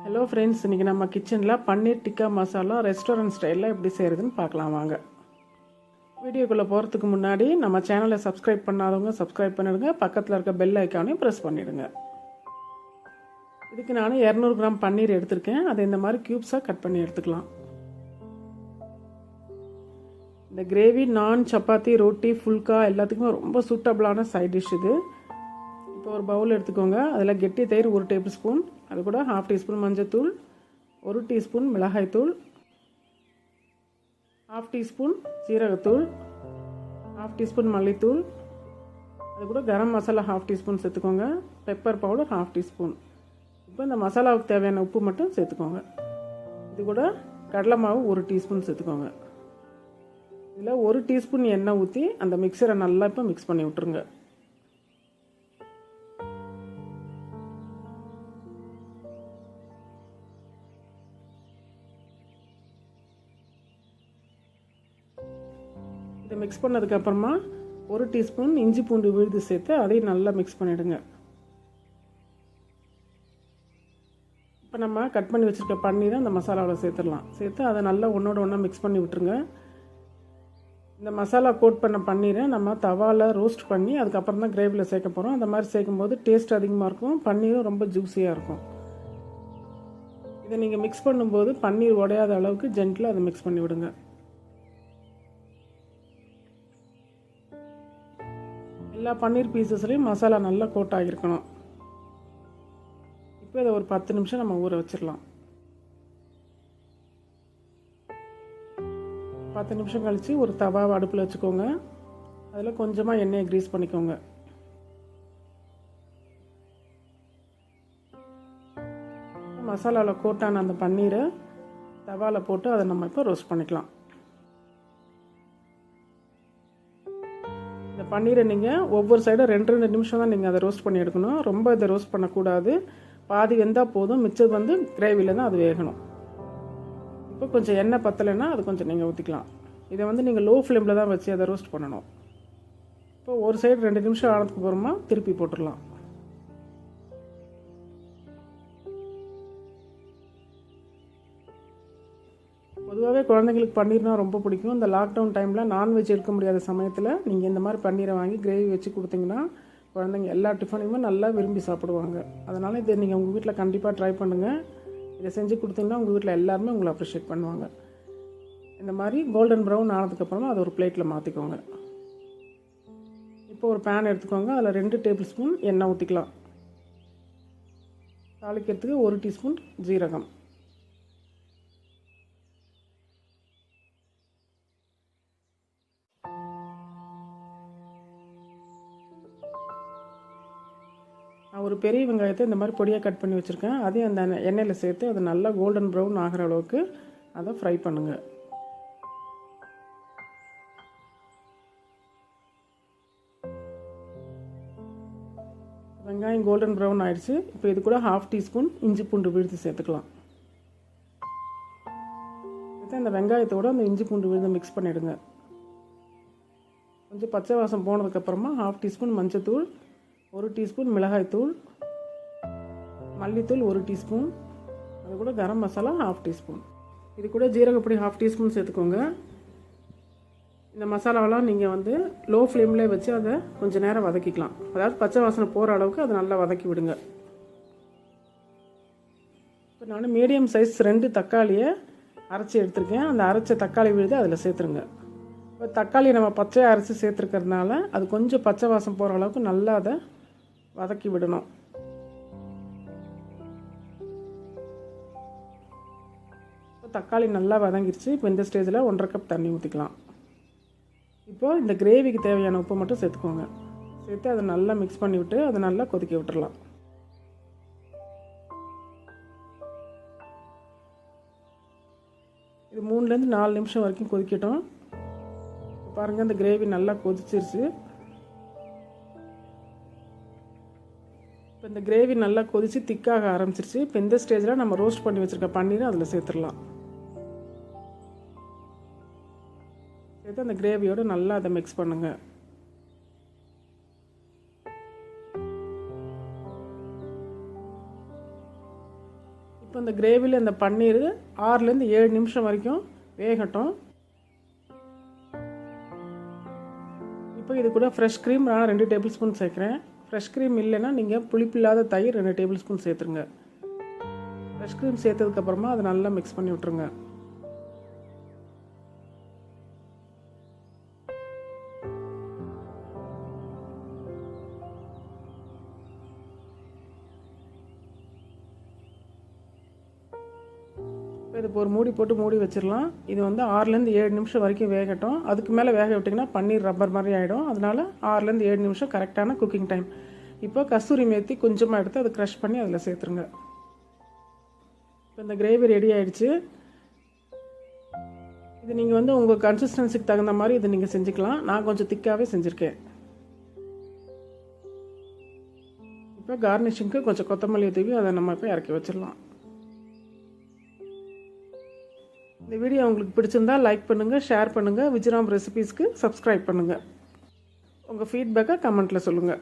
Hello friends, இன்றைக்கி நம்ம கிச்சனில் பன்னீர் டிக்கா மசாலா ரெஸ்டாரண்ட் ஸ்டைலில் எப்படி செய்கிறதுன்னு பார்க்கலாம் வாங்க. வீடியோக்குள்ளே போகிறதுக்கு முன்னாடி நம்ம சேனலை சப்ஸ்கிரைப் பண்ணாதவங்க சப்ஸ்கிரைப் பண்ணிவிடுங்க. பக்கத்தில் இருக்க பெல் ஐக்கானையும் ப்ரெஸ் பண்ணிவிடுங்க. இதுக்கு நான் 200 கிராம் பன்னீர் எடுத்திருக்கேன். அதை இந்த மாதிரி க்யூப்ஸாக கட் பண்ணி எடுத்துக்கலாம். இந்த கிரேவி நான், சப்பாத்தி, ரோட்டி, ஃபுல்கா எல்லாத்துக்குமே ரொம்ப சூட்டபிளான சைட் டிஷ் இது. இப்போ ஒரு பவுல் எடுத்துக்கோங்க. அதில் கெட்டி தயிர் 1 டேபிள் ஸ்பூன், அது கூட 1/2 டீஸ்பூன் மஞ்சள்தூள், 1 டீஸ்பூன் மிளகாய்த்தூள், 1/2 டீஸ்பூன் சீரகத்தூள், 1/2 டீஸ்பூன் மல்லித்தூள், அது கூட கரம் மசாலா 1/2 டீஸ்பூன் சேர்த்துக்கோங்க. Pepper powder 1/2 teaspoon. இப்போ இந்த மசாலாவுக்கு தேவையான உப்பு மட்டும் சேர்த்துக்கோங்க. இது கூட கடலை மாவு 1 டீஸ்பூன் சேர்த்துக்கோங்க. இதில் 1 டீஸ்பூன் எண்ணெய் ஊற்றி அந்த மிக்சரை நல்லா இப்போ மிக்ஸ் பண்ணி விட்டுருங்க. இதை மிக்ஸ் பண்ணதுக்கப்புறமா 1 டீஸ்பூன் இஞ்சி பூண்டு விழுது சேர்த்து அதையும் நல்லா மிக்ஸ் பண்ணிவிடுங்க. இப்போ நம்ம கட் பண்ணி வச்சுருக்க பன்னீரை அந்த மசாலாவில் சேர்த்துடலாம். சேர்த்து அதை நல்லா ஒன்றோட ஒன்றா மிக்ஸ் பண்ணி விட்டுருங்க. இந்த மசாலா கோட் பண்ண பன்னீரை நம்ம தவாவில் ரோஸ்ட் பண்ணி அதுக்கப்புறம் தான் கிரேவியில் சேர்க்க போகிறோம். அந்த மாதிரி சேர்க்கும்போது டேஸ்ட் அதிகமாக இருக்கும், பன்னீரும் ரொம்ப ஜூஸியாக இருக்கும். இதை நீங்கள் மிக்ஸ் பண்ணும்போது பன்னீர் உடையாத அளவுக்கு ஜென்டிலாக அதை மிக்ஸ் பண்ணி விடுங்க. எல்லா பன்னீர் பீசஸ்லையும் மசாலா நல்லா கோட் ஆகியிருக்கணும். இப்போ இதை ஒரு 10 நிமிஷம் நம்ம ஊற வச்சிடலாம். 10 நிமிஷம் கழித்து ஒரு தவாவை அடுப்பில் வச்சுக்கோங்க. அதில் கொஞ்சமாக எண்ணெயை க்ரீஸ் பண்ணிக்கோங்க. மசாலாவில் கோட்டான அந்த பன்னீரை தவாவில் போட்டு அதை நம்ம இப்போ ரோஸ்ட் பண்ணிக்கலாம். இந்த பன்னீரை நீங்கள் ஒவ்வொரு சைடும் 2 நிமிஷம் தான் நீங்கள் அதை ரோஸ்ட் பண்ணி எடுக்கணும். ரொம்ப இதை ரோஸ்ட் பண்ணக்கூடாது. பாதி வெந்தால் போதும், மிச்சம் வந்து கிரேவியில் தான் அது வேகணும். இப்போ கொஞ்சம் எண்ணெய் பத்தலைன்னா அது கொஞ்சம் நீங்கள் ஊற்றிக்கலாம். இதை வந்து நீங்கள் லோ ஃப்ளேமில் தான் வச்சு அதை ரோஸ்ட் பண்ணணும். இப்போ ஒரு சைடு 2 நிமிஷம் ஆனதுக்கு அப்புறமா திருப்பி போட்டுடலாம். பொதுவாகவே குழந்தைங்களுக்கு பன்னீர்னா ரொம்ப பிடிக்கும். இந்த லாக்டவுன் டைமில் நான்வெஜ் எடுக்க முடியாத சமயத்தில் நீங்கள் இந்த மாதிரி பன்னீரை வாங்கி கிரேவி வச்சு கொடுத்தீங்கன்னா குழந்தைங்க எல்லா டிஃபனையுமே நல்லா விரும்பி சாப்பிடுவாங்க. அதனால் இதை நீங்கள் உங்கள் வீட்டில் கண்டிப்பாக ட்ரை பண்ணுங்கள். இதை செஞ்சு கொடுத்தீங்கன்னா உங்கள் வீட்டில் எல்லாருமே உங்களை அப்ரிஷியேட் பண்ணுவாங்க. இந்த மாதிரி கோல்டன் ப்ரௌன் ஆனதுக்கப்புறமா அதை ஒரு பிளேட்டில் மாற்றிக்கோங்க. இப்போ ஒரு பேன் எடுத்துக்கோங்க. அதில் 2 டேபிள் ஸ்பூன் எண்ணெய் ஊற்றிக்கலாம். தாளிக்கிறதுக்கு 1 டீஸ்பூன் ஜீரகம், நான் ஒரு பெரிய வெங்காயத்தை இந்த மாதிரி பொடியாக கட் பண்ணி வச்சுருக்கேன். அதையும் அந்த எண்ணெயில் சேர்த்து அதை நல்லா கோல்டன் ப்ரௌன் ஆகிற அளவுக்கு அதை ஃப்ரை பண்ணுங்கள். வெங்காயம் கோல்டன் ப்ரௌன் ஆயிடுச்சு. இப்போ இது கூட 1/2 டீஸ்பூன் இஞ்சி பூண்டு விழுது சேர்த்துக்கலாம். இந்த வெங்காயத்தோடு அந்த இஞ்சி பூண்டு விழுது மிக்ஸ் பண்ணிவிடுங்க. கொஞ்சம் பச்சை வாசம் போனதுக்கப்புறமா 1/2 டீஸ்பூன் மஞ்சள்தூள், 1 டீஸ்பூன் மிளகாய்த்தூள், மல்லித்தூள் 1 டீஸ்பூன், அது கூட கரம் மசாலா 1/2 டீஸ்பூன். இது கூட ஜீரகப்பொடி 1/2 டீஸ்பூன் சேர்த்துக்கோங்க. இந்த மசாலாவெல்லாம் நீங்கள் வந்து லோ ஃப்ளேம்லேயே வச்சு அதை கொஞ்சம் நேரம் வதக்கிக்கலாம். அதாவது பச்சை வாசனை போகிற அளவுக்கு அதை நல்லா வதக்கி விடுங்க. இப்போ நான் மீடியம் சைஸ் 2 தக்காளியை அரைச்சி எடுத்துருக்கேன். அந்த அரைச்ச தக்காளி விழுது அதில் சேர்த்துருங்க. இப்போ தக்காளி நம்ம பச்சையாக அரைச்சி சேர்த்துருக்கிறதுனால அது கொஞ்சம் பச்சை வாசம் போகிற அளவுக்கு நல்லா அதை வதக்கி விடணும். இப்போ தக்காளி நல்லா வதங்கிருச்சு. இப்போ இந்த ஸ்டேஜில் 1/2 கப் தண்ணி ஊற்றிக்கலாம். இப்போ இந்த கிரேவிக்கு தேவையான உப்பு மட்டும் சேர்த்துக்கோங்க. சேர்த்து அதை நல்லா மிக்ஸ் பண்ணி விட்டு அதை நல்லா கொதிக்க விட்டுடலாம். இது 3லேருந்து 4 நிமிஷம் வரைக்கும் கொதிக்கட்டும். பாருங்கள், இந்த கிரேவி நல்லா கொதிச்சிருச்சு. இப்போ இந்த கிரேவி நல்லா கொதித்து திக்காக ஆரம்பிச்சிருச்சு. இப்போ இந்த ஸ்டேஜில் நம்ம ரோஸ்ட் பண்ணி வச்சுருக்க பன்னீரை அதில் சேர்த்துடலாம். சேர்த்து அந்த கிரேவியோடு நல்லா அதை மிக்ஸ் பண்ணுங்கள். இப்போ இந்த கிரேவியில் இந்த பன்னீர் 6லேருந்து 7 நிமிஷம் வரைக்கும் வேகட்டும். இப்போ இது கூட ஃப்ரெஷ் க்ரீம் நான் 2 டேபிள் ஸ்பூன் சேர்க்குறேன். ஃப்ரெஷ் க்ரீம் இல்லைன்னா நீங்கள் புளிப்பில்லாத தயிர் 2 டேபிள் ஸ்பூன் சேர்த்துருங்க. ஃப்ரெஷ் க்ரீம் சேர்த்ததுக்கப்புறமா அதை நல்லா மிக்ஸ் பண்ணி விட்ருங்க. இது ஒரு மூடி போட்டு மூடி வச்சிடலாம். இது 6லேருந்து 7 நிமிஷம் வரைக்கும் வேகட்டும். அதுக்கு மேலே வேக விட்டிங்கன்னா பன்னீர் ரப்பர் மாதிரி ஆகிடும். அதனால் 6லேருந்து 7 நிமிஷம் கரெக்டான குக்கிங் டைம். இப்போ கஸ்தூரி மேத்தி கொஞ்சமாக எடுத்து அதை க்ரஷ் பண்ணி அதில் சேர்த்துருங்க. இப்போ இந்த கிரேவி ரெடி ஆகிடுச்சு. இது நீங்கள் உங்கள் கன்சிஸ்டன்சிக்கு தகுந்த மாதிரி இதை நீங்கள் செஞ்சுக்கலாம். நான் கொஞ்சம் திக்காகவே செஞ்சுருக்கேன். இப்போ கார்னிஷிங்க்கு கொஞ்சம் கொத்தமல்லி தூவி அதை நம்ம இப்போ இறக்கி வச்சிடலாம். இந்த வீடியோ உங்களுக்கு பிடிச்சிருந்தா லைக் பண்ணுங்கள், ஷேர் பண்ணுங்கள். விஜயராம் ரெசிபீஸ்க்கு சப்ஸ்கிரைப் பண்ணுங்கள். உங்கள் ஃபீட்பேக்கை கமெண்ட்டில் சொல்லுங்கள்.